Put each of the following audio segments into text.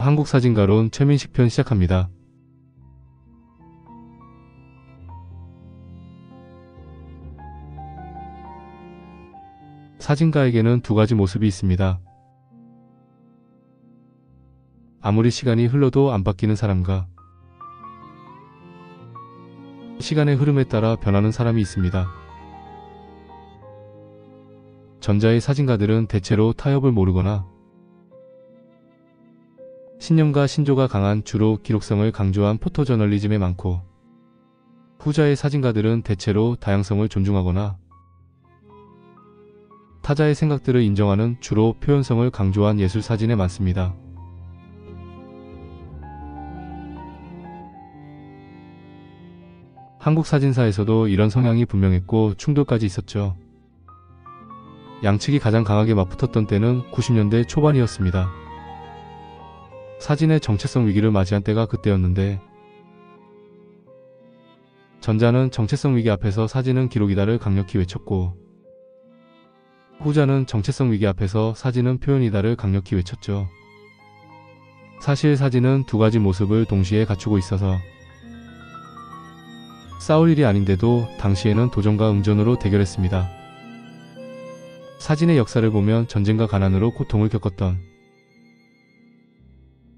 한국 사진가론 최민식 편 시작합니다. 사진가에게는 두 가지 모습이 있습니다. 아무리 시간이 흘러도 안 바뀌는 사람과 시간의 흐름에 따라 변하는 사람이 있습니다. 전자의 사진가들은 대체로 타협을 모르거나 신념과 신조가 강한 주로 기록성을 강조한 포토저널리즘에 많고, 후자의 사진가들은 대체로 다양성을 존중하거나 타자의 생각들을 인정하는 주로 표현성을 강조한 예술사진에 많습니다. 한국 사진사에서도 이런 성향이 분명했고 충돌까지 있었죠. 양측이 가장 강하게 맞붙었던 때는 90년대 초반이었습니다. 사진의 정체성 위기를 맞이한 때가 그때였는데, 전자는 정체성 위기 앞에서 사진은 기록이다를 강력히 외쳤고, 후자는 정체성 위기 앞에서 사진은 표현이다를 강력히 외쳤죠. 사실 사진은 두 가지 모습을 동시에 갖추고 있어서 싸울 일이 아닌데도 당시에는 도전과 응전으로 대결했습니다. 사진의 역사를 보면 전쟁과 가난으로 고통을 겪었던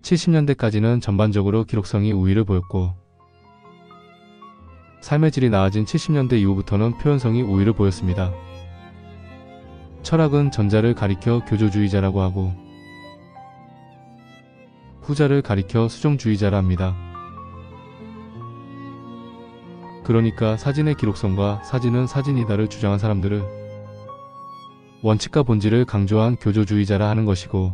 70년대까지는 전반적으로 기록성이 우위를 보였고, 삶의 질이 나아진 70년대 이후부터는 표현성이 우위를 보였습니다. 철학은 전자를 가리켜 교조주의자라고 하고 후자를 가리켜 수종주의자라 합니다. 그러니까 사진의 기록성과 사진은 사진이다를 주장한 사람들을 원칙과 본질을 강조한 교조주의자라 하는 것이고,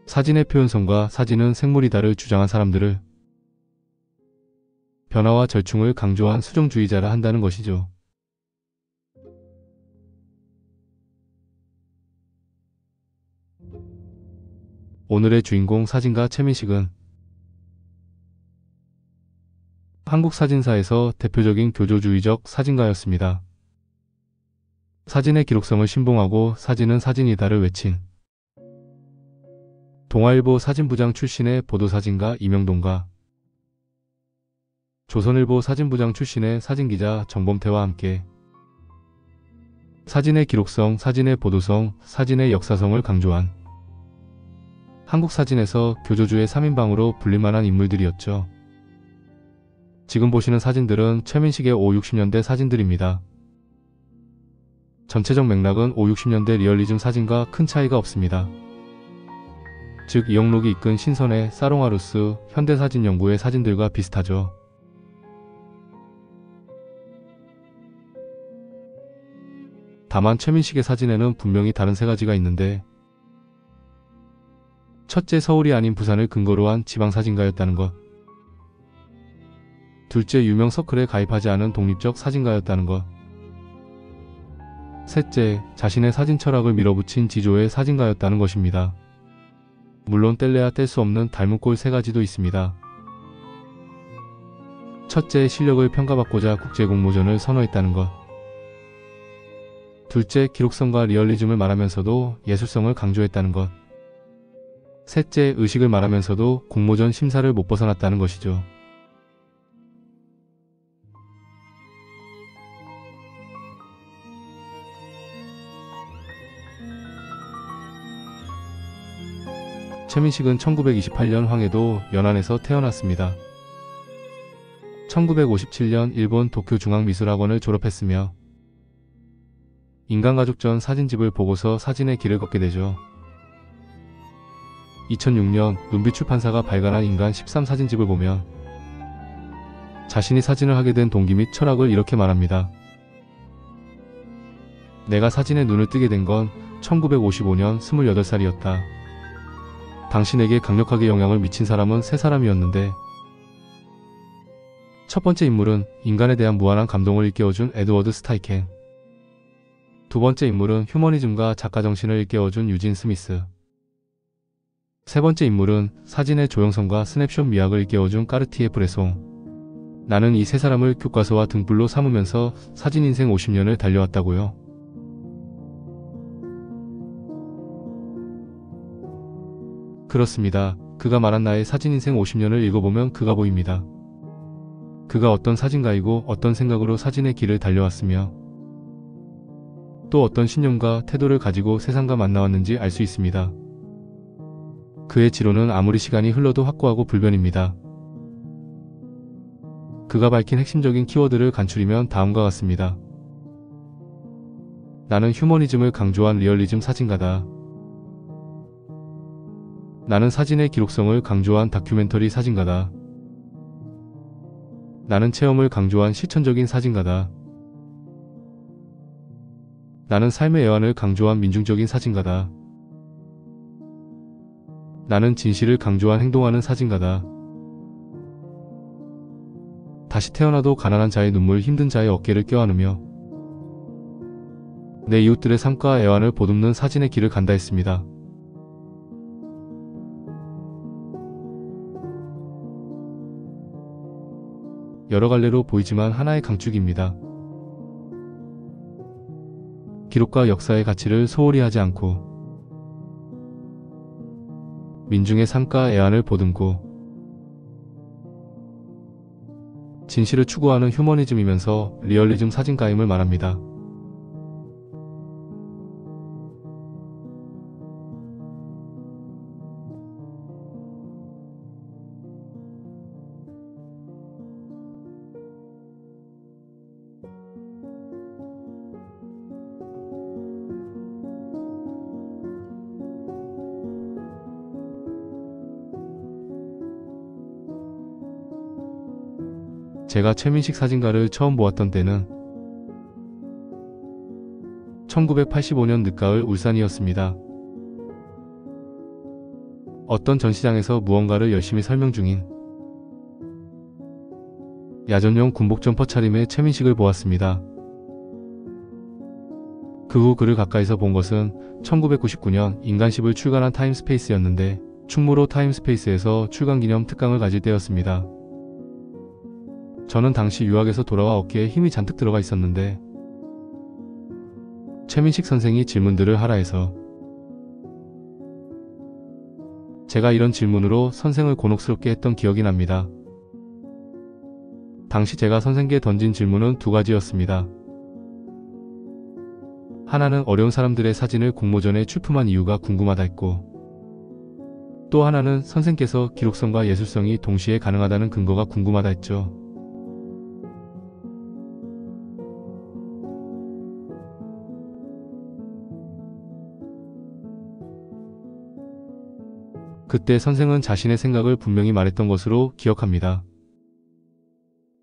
사진의 표현성과 사진은 생물이다를 주장한 사람들을 변화와 절충을 강조한 수종주의자라 한다는 것이죠. 오늘의 주인공 사진가 최민식은 한국 사진사에서 대표적인 교조주의적 사진가였습니다. 사진의 기록성을 신봉하고 사진은 사진이다를 외친 동아일보 사진부장 출신의 보도사진가 이명동과 조선일보 사진부장 출신의 사진기자 정범태와 함께 사진의 기록성, 사진의 보도성, 사진의 역사성을 강조한 한국 사진에서 교조주의 3인방으로 불릴만한 인물들이었죠. 지금 보시는 사진들은 최민식의 5, 60년대 사진들입니다. 전체적 맥락은 5, 60년대 리얼리즘 사진과 큰 차이가 없습니다. 즉 이영록이 이끈 신선의 사롱아루스 현대사진연구의 사진들과 비슷하죠. 다만 최민식의 사진에는 분명히 다른 세 가지가 있는데, 첫째, 서울이 아닌 부산을 근거로 한 지방사진가였다는 것. 둘째, 유명 서클에 가입하지 않은 독립적 사진가였다는 것. 셋째, 자신의 사진 철학을 밀어붙인 지조의 사진가였다는 것입니다. 물론 뗄래야 뗄 수 없는 닮은 꼴 세 가지도 있습니다. 첫째, 실력을 평가받고자 국제공모전을 선호했다는 것. 둘째, 기록성과 리얼리즘을 말하면서도 예술성을 강조했다는 것. 셋째, 의식을 말하면서도 공모전 심사를 못 벗어났다는 것이죠. 최민식은 1928년 황해도 연안에서 태어났습니다. 1957년 일본 도쿄중앙미술학원을 졸업했으며 인간가족전 사진집을 보고서 사진의 길을 걷게 되죠. 2006년 눈빛 출판사가 발간한 인간 13사진집을 보면 자신이 사진을 하게 된 동기 및 철학을 이렇게 말합니다. 내가 사진에 눈을 뜨게 된 건 1955년 28살이었다. 당신에게 강력하게 영향을 미친 사람은 세 사람이었는데, 첫 번째 인물은 인간에 대한 무한한 감동을 일깨워준 에드워드 스타이켄, 두 번째 인물은 휴머니즘과 작가정신을 일깨워준 유진 스미스, 세 번째 인물은 사진의 조형성과 스냅샷 미학을 일깨워준 까르티에 브레송. 나는 이 세 사람을 교과서와 등불로 삼으면서 사진 인생 50년을 달려왔다고요. 그렇습니다. 그가 말한 나의 사진 인생 50년을 읽어보면 그가 보입니다. 그가 어떤 사진가이고 어떤 생각으로 사진의 길을 달려왔으며 또 어떤 신념과 태도를 가지고 세상과 만나왔는지 알 수 있습니다. 그의 지론은 아무리 시간이 흘러도 확고하고 불변입니다. 그가 밝힌 핵심적인 키워드를 간추리면 다음과 같습니다. 나는 휴머니즘을 강조한 리얼리즘 사진가다. 나는 사진의 기록성을 강조한 다큐멘터리 사진가다. 나는 체험을 강조한 실천적인 사진가다. 나는 삶의 애환을 강조한 민중적인 사진가다. 나는 진실을 강조한 행동하는 사진가다. 다시 태어나도 가난한 자의 눈물, 힘든 자의 어깨를 껴안으며 내 이웃들의 삶과 애환을 보듬는 사진의 길을 간다 했습니다. 여러 갈래로 보이지만 하나의 강축입니다. 기록과 역사의 가치를 소홀히 하지 않고 민중의 삶과 애환을 보듬고 진실을 추구하는 휴머니즘이면서 리얼리즘 사진가임을 말합니다. 제가 최민식 사진가를 처음 보았던 때는 1985년 늦가을 울산이었습니다. 어떤 전시장에서 무언가를 열심히 설명 중인 야전용 군복 점퍼 차림의 최민식을 보았습니다. 그 후 그를 가까이서 본 것은 1999년 인간십을 출간한 타임스페이스였는데 충무로 타임스페이스에서 출간기념 특강을 가질 때였습니다. 저는 당시 유학에서 돌아와 어깨에 힘이 잔뜩 들어가 있었는데 최민식 선생이 질문들을 하라 해서 제가 이런 질문으로 선생을 곤혹스럽게 했던 기억이 납니다. 당시 제가 선생께 던진 질문은 두 가지였습니다. 하나는 어려운 사람들의 사진을 공모전에 출품한 이유가 궁금하다 했고 또 하나는 선생께서 기록성과 예술성이 동시에 가능하다는 근거가 궁금하다 했죠. 그때 선생은 자신의 생각을 분명히 말했던 것으로 기억합니다.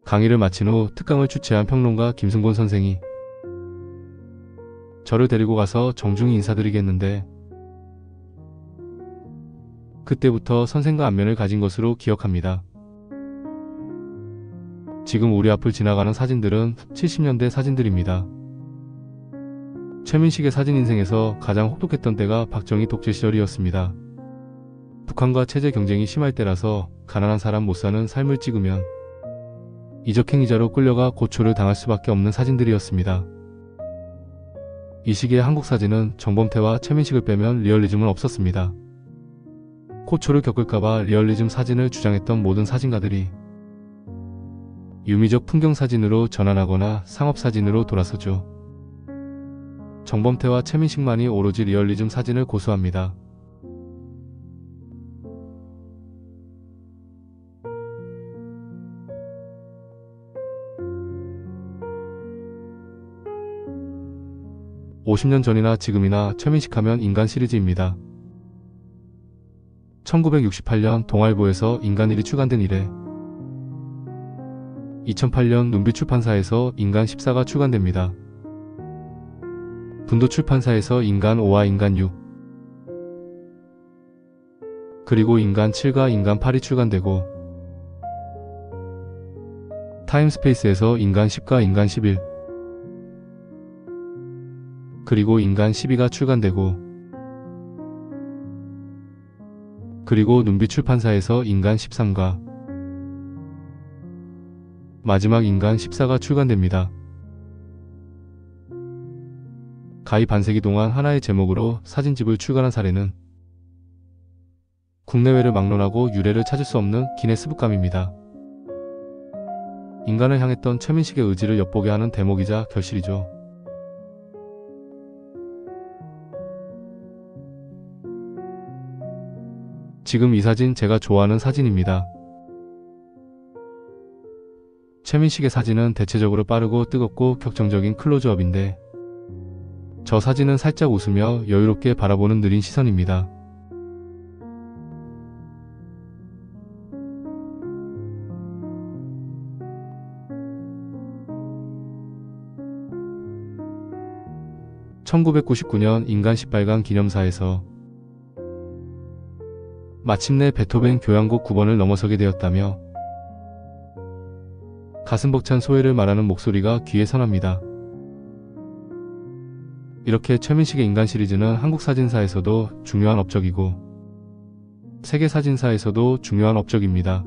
강의를 마친 후 특강을 주최한 평론가 김승곤 선생이 저를 데리고 가서 정중히 인사드리겠는데 그때부터 선생과 안면을 가진 것으로 기억합니다. 지금 우리 앞을 지나가는 사진들은 70년대 사진들입니다. 최민식의 사진 인생에서 가장 혹독했던 때가 박정희 독재 시절이었습니다. 북한과 체제 경쟁이 심할 때라서 가난한 사람 못 사는 삶을 찍으면 이적행위자로 끌려가 고초를 당할 수밖에 없는 사진들이었습니다. 이 시기의 한국 사진은 정범태와 최민식을 빼면 리얼리즘은 없었습니다. 고초를 겪을까봐 리얼리즘 사진을 주장했던 모든 사진가들이 유미적 풍경사진으로 전환하거나 상업사진으로 돌아서죠. 정범태와 최민식만이 오로지 리얼리즘 사진을 고수합니다. (50년) 전이나 지금이나 최민식 하면 인간 시리즈입니다. 1968년 동아일보에서 인간1이 출간된 이래 2008년 눈빛 출판사에서 인간 14가 출간됩니다. 분도 출판사에서 인간 5와 인간 6 그리고 인간 7과 인간 8이 출간되고 타임스페이스에서 인간 10과 인간 11 그리고 인간 12가 출간되고 그리고 눈빛 출판사에서 인간 13과 마지막 인간 14가 출간됩니다. 가히 반세기 동안 하나의 제목으로 사진집을 출간한 사례는 국내외를 막론하고 유래를 찾을 수 없는 기네스북감입니다. 인간을 향했던 최민식의 의지를 엿보게 하는 대목이자 결실이죠. 지금 이 사진 제가 좋아하는 사진입니다. 최민식의 사진은 대체적으로 빠르고 뜨겁고 격정적인 클로즈업인데 저 사진은 살짝 웃으며 여유롭게 바라보는 느린 시선입니다. (1999년) 인간 18강 기념사에서 마침내 베토벤 교향곡 9번을 넘어서게 되었다며 가슴 벅찬 소회를 말하는 목소리가 귀에 선합니다. 이렇게 최민식의 인간 시리즈는 한국 사진사에서도 중요한 업적이고 세계 사진사에서도 중요한 업적입니다.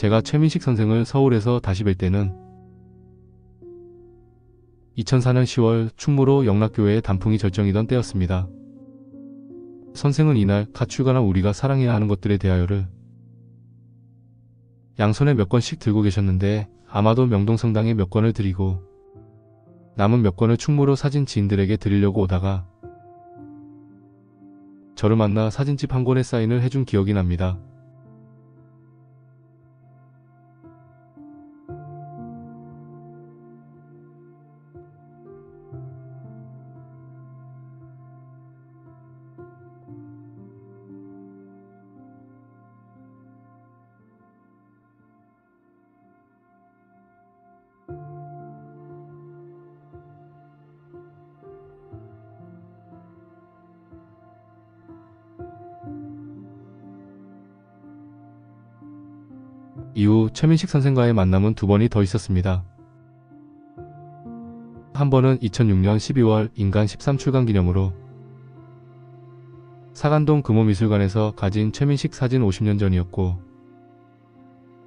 제가 최민식 선생을 서울에서 다시 뵐 때는 2004년 10월 충무로 영락교회의 단풍이 절정이던 때였습니다. 선생은 이날 갓 출간한 우리가 사랑해야 하는 것들에 대하여를 양손에 몇 권씩 들고 계셨는데 아마도 명동성당에 몇 권을 드리고 남은 몇 권을 충무로 사진 지인들에게 드리려고 오다가 저를 만나 사진집 한 권에 사인을 해준 기억이 납니다. 이후 최민식 선생과의 만남은 두 번이 더 있었습니다. 한 번은 2006년 12월 인간 13 출간 기념으로 사간동 금호미술관에서 가진 최민식 사진 50년 전이었고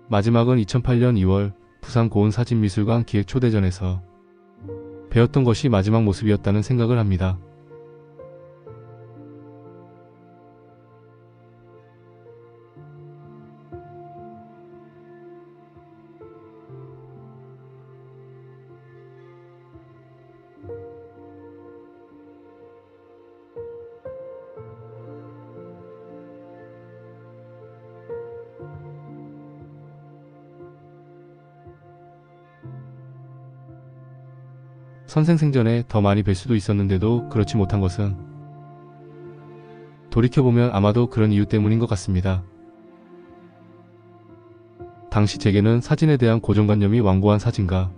마지막은 2008년 2월 부산 고은사진미술관 기획초대전에서 배웠던 것이 마지막 모습이었다는 생각을 합니다. 선생 생전에 더 많이 뵐 수도 있었는데도 그렇지 못한 것은 돌이켜보면 아마도 그런 이유 때문인 것 같습니다. 당시 제게는 사진에 대한 고정관념이 완고한 사진가,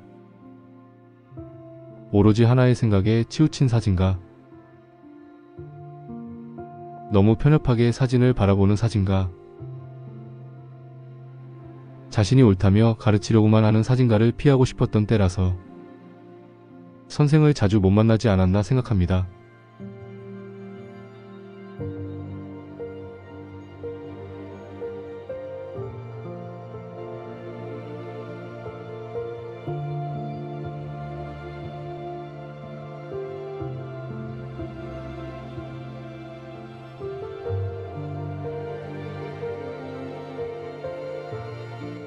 오로지 하나의 생각에 치우친 사진가, 너무 편협하게 사진을 바라보는 사진가, 자신이 옳다며 가르치려고만 하는 사진가를 피하고 싶었던 때라서 선생을 자주 못 만나지 않았나 생각합니다.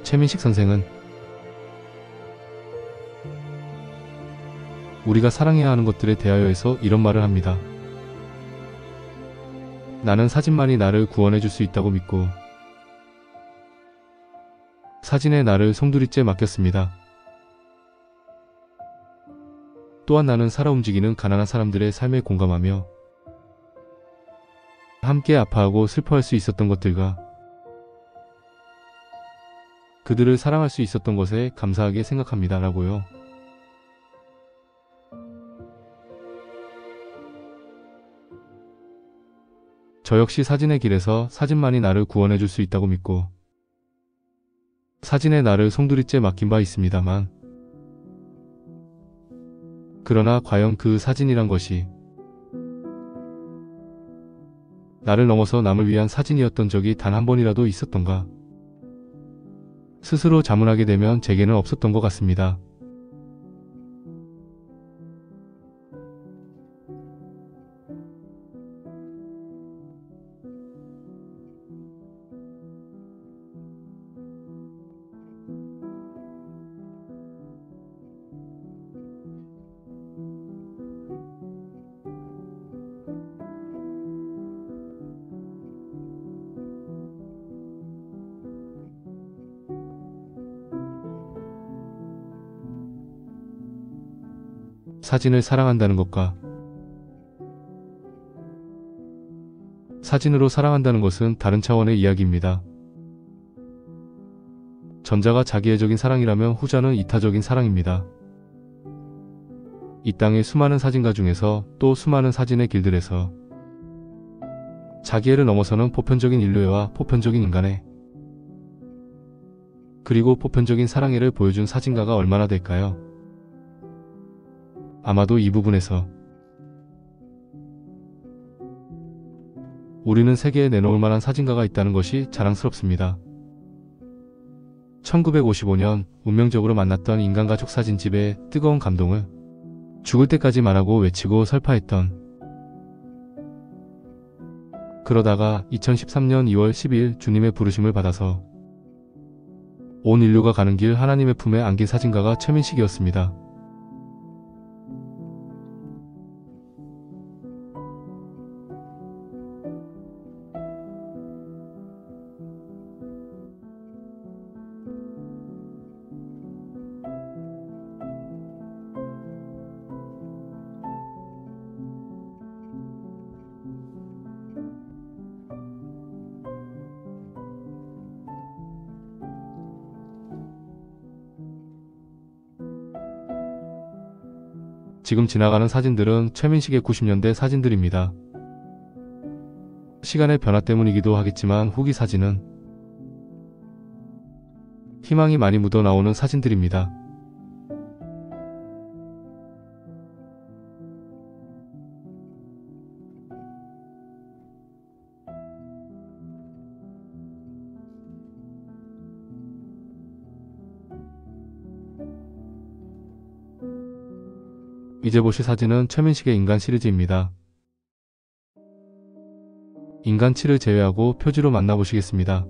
최민식 선생은 우리가 사랑해야 하는 것들에 대하여에서 이런 말을 합니다. 나는 사진만이 나를 구원해 줄 수 있다고 믿고 사진에 나를 송두리째 맡겼습니다. 또한 나는 살아 움직이는 가난한 사람들의 삶에 공감하며 함께 아파하고 슬퍼할 수 있었던 것들과 그들을 사랑할 수 있었던 것에 감사하게 생각합니다. 라고요. 저 역시 사진의 길에서 사진만이 나를 구원해 줄 수 있다고 믿고 사진에 나를 송두리째 맡긴 바 있습니다만 그러나 과연 그 사진이란 것이 나를 넘어서 남을 위한 사진이었던 적이 단 한 번이라도 있었던가. 스스로 자문하게 되면 제게는 없었던 것 같습니다. 사진을 사랑한다는 것과 사진으로 사랑한다는 것은 다른 차원의 이야기입니다. 전자가 자기애적인 사랑이라면 후자는 이타적인 사랑입니다. 이 땅의 수많은 사진가 중에서 또 수많은 사진의 길들에서 자기애를 넘어서는 보편적인 인류애와 보편적인 인간애 그리고 보편적인 사랑애를 보여준 사진가가 얼마나 될까요? 아마도 이 부분에서 우리는 세계에 내놓을 만한 사진가가 있다는 것이 자랑스럽습니다. 1955년 운명적으로 만났던 인간가족 사진집의 뜨거운 감동을 죽을 때까지 말하고 외치고 설파했던 그러다가 2013년 2월 12일 주님의 부르심을 받아서 온 인류가 가는 길 하나님의 품에 안긴 사진가가 최민식이었습니다. 지금 지나가는 사진들은 최민식의 90년대 사진들입니다. 시간의 변화 때문이기도 하겠지만 후기 사진은 희망이 많이 묻어나오는 사진들입니다. 이제 보실 사진은 최민식의 인간 시리즈입니다. 인간 7을 제외하고 표지로 만나보시겠습니다.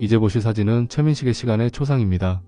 이제 보실 사진은 최민식의 시간의 초상입니다.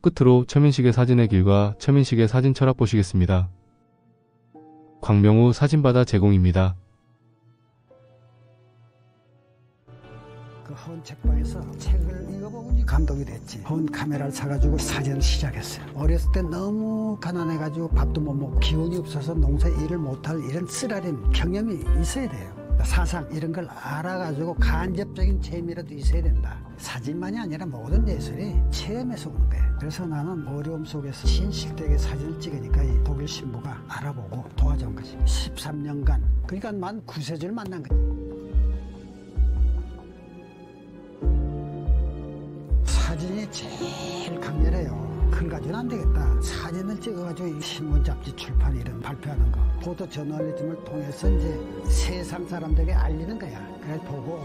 끝으로 최민식의 사진의 길과 최민식의 사진 철학 보시겠습니다. 광명우 사진바다 제공입니다. 그 헌 책방에서 책을 읽어보고 감동이 됐지. 헌 카메라를 사가지고 사진을 시작했어요. 어렸을 때 너무 가난해가지고 밥도 못 먹고 기운이 없어서 농사 일을 못할 이런 쓰라린 경험이 있어야 돼요. 사상 이런 걸 알아가지고 간접적인 재미라도 있어야 된다. 사진만이 아니라 모든 예술이 체험에서 오는 거예요. 그래서 나는 어려움 속에서 신실되게 사진을 찍으니까 이 독일 신부가 알아보고 도와준 거지. 13년간. 그러니까 만 구세주를 만난 거지. 사진이 제일 강렬해요. 글 가지고는 안 되겠다. 사진을 찍어가지고 신문 잡지 출판 이런 발표하는 거. 보도 저널리즘을 통해서 이제 세상 사람들에게 알리는 거야. 그래 보고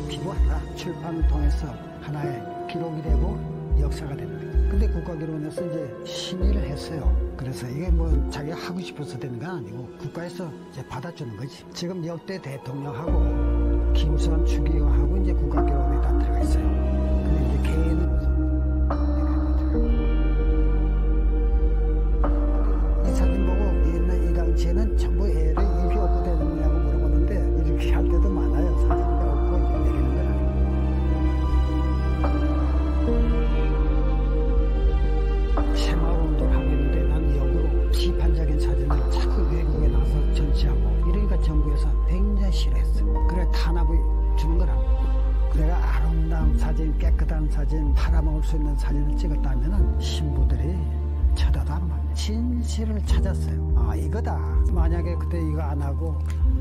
기부하라. 출판을 통해서 하나의 기록이 되고 역사가 되는 거야. 근데 국가기록원에서 이제 심의를 했어요. 그래서 이게 뭐 자기가 하고 싶어서 되는 건 아니고 국가에서 이제 받아주는 거지. 지금 역대 대통령하고 김수환 추기호하고 이제 국가기록원에 다 들어가 있어요. 근데 이제 개인은 당시에는 전부 애를 입이 없고 되는 거냐고 물어보는데 이렇게 할 때도 많아요. 사진이 없고 이제 내리는 거라. 새마을운동을 하고 있는데 난 역으로 비판적인 사진을 자꾸 외국에 나서 전시하고 이러니까 정부에서 굉장히 싫어했어. 그래 탄압을 주는 거라고. 내가 아름다운 사진, 깨끗한 사진, 팔아먹을 수 있는 사진을 찍었다면 신부들이 쳐다도 안 봐. 진실을 찾았어요. 아 이거다. 만약에 그때 이거 안 하고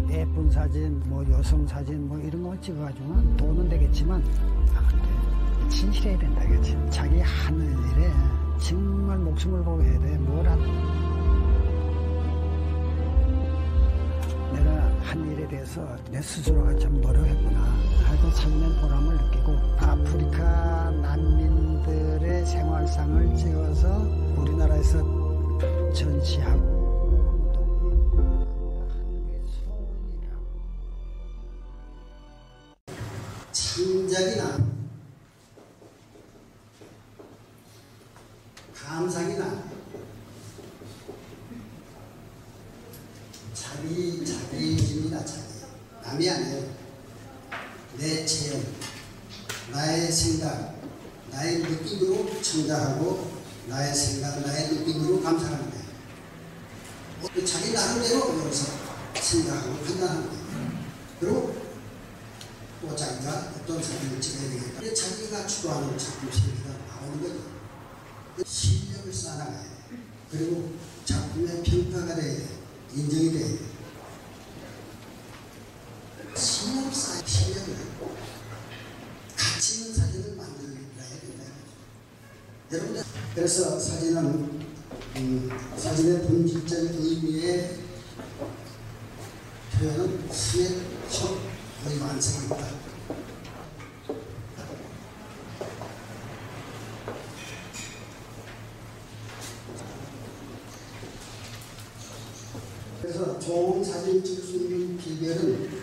예쁜 사진, 뭐 여성 사진 뭐 이런 거 찍어가지고는 돈은 되겠지만 아, 진실해야 된다 이거지. 자기 하는 일에 정말 목숨을 걸고 해야 돼. 뭐라도. 내가 한 일에 대해서 내 스스로가 좀 노력했구나 하고 참는 보람을 느끼고 아프리카 난민들의 생활상을 찍어서 우리나라에서 전시하고 하는 게 소원이라고. 창작이나 감상이나 자기입니다. 자기 남이 아니에요. 내 체험, 나의 생각, 나의 느낌으로 창작하고 나의 생각, 나의 느낌으로 감상하는 거예요. 자기 나름대로 여기서 생각하고 판단하는 거예요. 그리고 또 자기가 어떤 사진을 찍어야 되겠다. 자기가 추구하는 작품 세계가 나오는 거죠. 실력을 쌓아가야 돼요. 그리고 작품의 평가가 돼야 돼요. 인정이 돼야 돼요. 실력을 쌓아야 실력을 가치 있는 사진을 만들어야 된다. 여러분들 그래서 사진은 사진의 본질적인 의미의 표현은 수의 거의 완성입니다. 그래서 좋은 사진 찍을 수 있는 비결은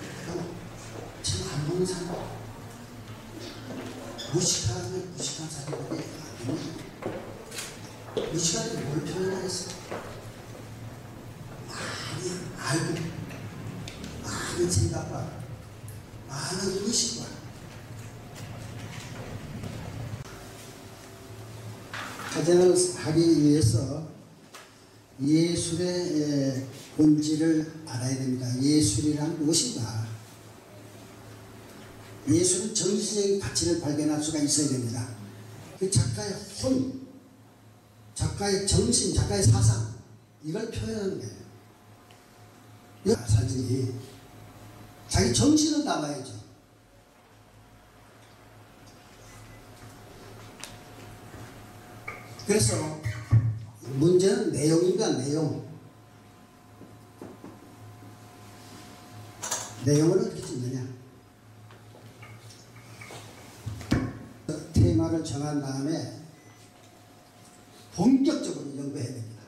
참 안 보는 사람, 무식한 사진들이 무식한데 뭘 표현하겠어? 많이 알고, 많은 생각과 많은 의식과 사진을 하기 위해서 예술의 본질을 알아야 됩니다. 예술이란 무엇인가? 예술은 정신적인 가치를 발견할 수가 있어야 됩니다. 그 작가의 혼, 작가의 정신, 작가의 사상, 이걸 표현하는 거예요. 사진이 자기 정신을 담아야죠. 그래서 문제는 내용입니다. 내용을 어떻게 찍느냐. 테마를 정한 다음에 본격적으로 연구해야 됩니다.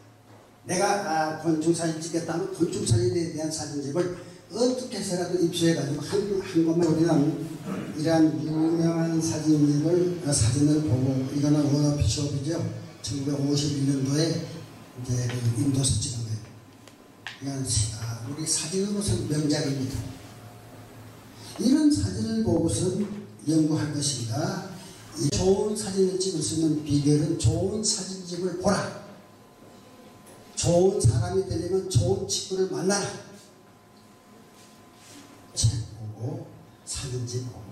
내가 곤충사진 찍겠다면 곤충사진에 대한 사진집을 어떻게 해서라도 입수해가지고 한 것만. 우리는 이러한 유명한 사진을 보고, 이거는 워너피숍이죠. 1951년도에 이제 그 인도에서 찍은 거예요. 그러니까 우리 사진으로서는 명작입니다. 이런 사진을 보고선 연구할 것입니다. 좋은 사진을 찍을 수 있는 비결은 좋은 사진집을 보라. 좋은 사람이 되려면 좋은 친구를 만나라. 책 보고 사진집 보고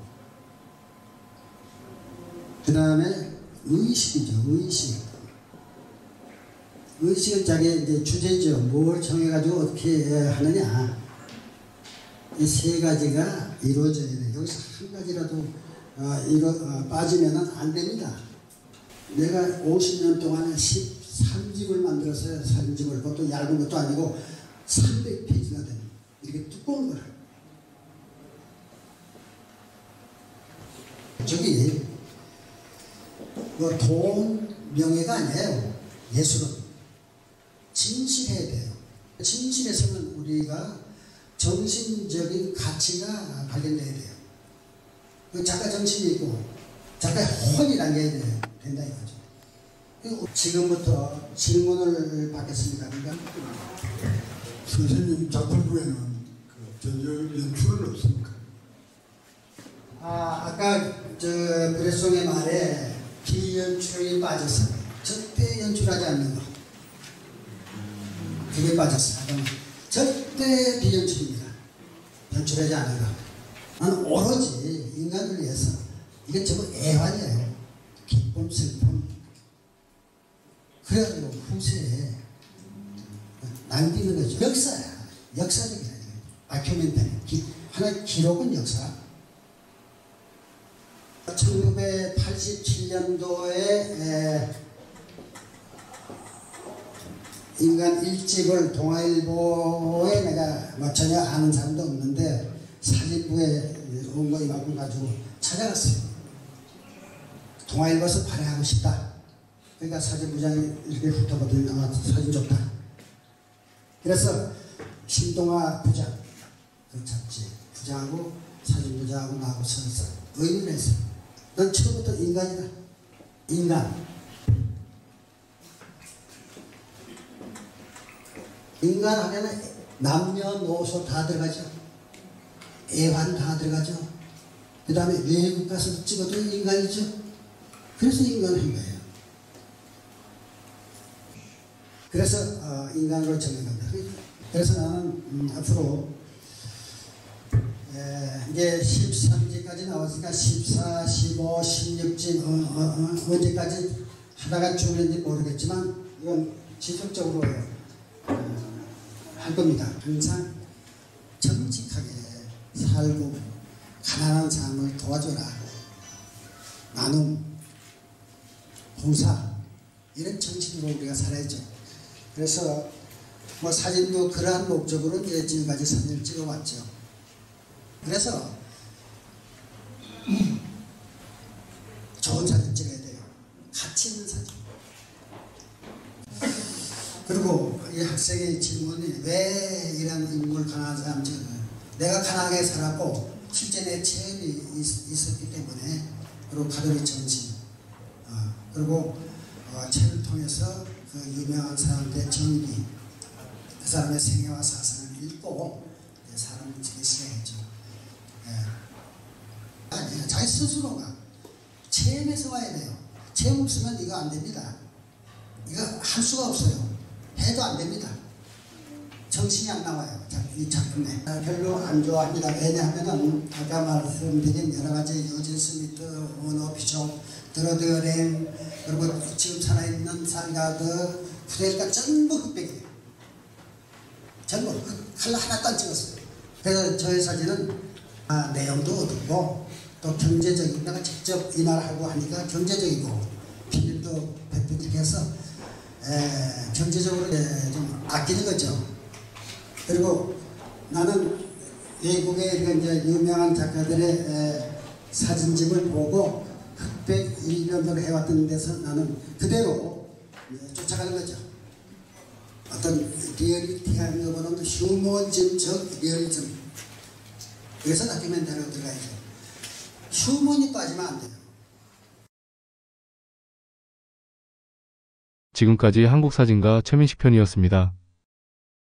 그 다음에 의식이죠. 의식은 자기의 이제 주제죠. 뭘 정해가지고 어떻게 하느냐. 이 세 가지가 이루어져야 돼요. 여기서 한 가지라도 빠지면 안 됩니다. 내가 50년 동안에 13집을 만들었어요. 사진집을. 그것도 얇은 것도 아니고 300페이지나 되는 이렇게 두꺼운 거를. 저기 돈, 명예가 아니에요. 예술은 진실해야 돼요. 진실에서는 우리가 정신적인 가치가 발견돼야 돼요. 작가 정신이 있고 작가의 혼이 남겨야 된다 이거죠. 지금부터 질문을 받겠습니다. 그러니까 선생님 작품 중에는 전절 연출은 없습니까? 아까 그레송의 말에 비연출이 빠졌어요. 절대 연출하지 않는 거. 그게 빠졌어요. 절대 비연출입니다. 연출하지 않는 거. 나는 오로지 인간을 위해서 이게 전부 애환이에요. 기쁨, 슬픔. 그래가지고 후세에 남기는 거죠. 역사야. 역사적이야. 다큐멘터리. 하나의 기록은 역사. 1987년도에 인간 일집을 동아일보에 내가 전혀 아는 사람도 없는데 사진부에 온 거 이만큼 가지고 찾아갔어요. 동아일보에서 발행하고 싶다. 그러니까 사진부장이 이렇게 훑어보더니 사진 좋다. 그래서 신동아 부장, 그 잡지 부장하고 사진부장하고 나하고 서서 의논을 했어요. 넌 처음부터 인간이다. 인간. 인간 하면 남녀노소 다 들어가죠. 애환 다 들어가죠. 그 다음에 외국 가서 찍어도 인간이죠. 그래서 인간을 한 거예요. 그래서 인간으로 정해갑니다. 그래서 나는 앞으로 이제 13지까지 나왔으니까 14, 15, 16지 언제까지 하다가 죽는지 모르겠지만 이건 지속적으로 할 겁니다. 항상 정직하게 살고 가난한 사람을 도와줘라. 나눔, 봉사 이런 정신으로 우리가 살아야죠. 그래서 뭐 사진도 그러한 목적으로 이제 지금까지 사진을 찍어왔죠. 그래서 좋은 사진 찍어야 돼요. 가치 있는 사진. 그리고 이 학생의 질문이 왜 이런 인물 가난한 사람 찍어요? 내가 가난하게 살았고 실제 내 체험이 있었기 때문에 그리고 가족의 정신 그리고 책을 통해서 그 유명한 사람들의 정리 그 사람의 생애와 사상을 읽고 사람을 찍기 시작했죠. 아니에요. 자기 스스로가 체험에서 와야 돼요. 체험 없으면 이거 안 됩니다. 이거 할 수가 없어요. 해도 안 됩니다. 정신이 안 나와요. 이 작품에. 별로 안 좋아합니다. 왜냐하면 아까 말씀드린 여러 가지 유진 스미트, 오너 비숍, 드로드 랭 그리고 지금 살아있는 살가드, 프레일까 전부 흑백이에요. 전부 칼라 하나도 안 찍었어요. 그래서 저의 사진은 내용도 어둡고 또 경제적인 내가 직접 이 말하고 하니까 경제적이고 필름도 백분직해서 경제적으로 좀 아끼는 거죠. 그리고 나는 외국의 이제 유명한 작가들의 사진집을 보고 흑백 일변도를 해왔던 데서 나는 그대로 쫓아가는 거죠. 어떤 리얼리티한 것보다는 휴머즘적 리얼리즘. 그래서 다큐멘터리로 들어가야죠. 휴머니 빠지면 안 돼요. 지금까지 한국사진가 최민식 편이었습니다.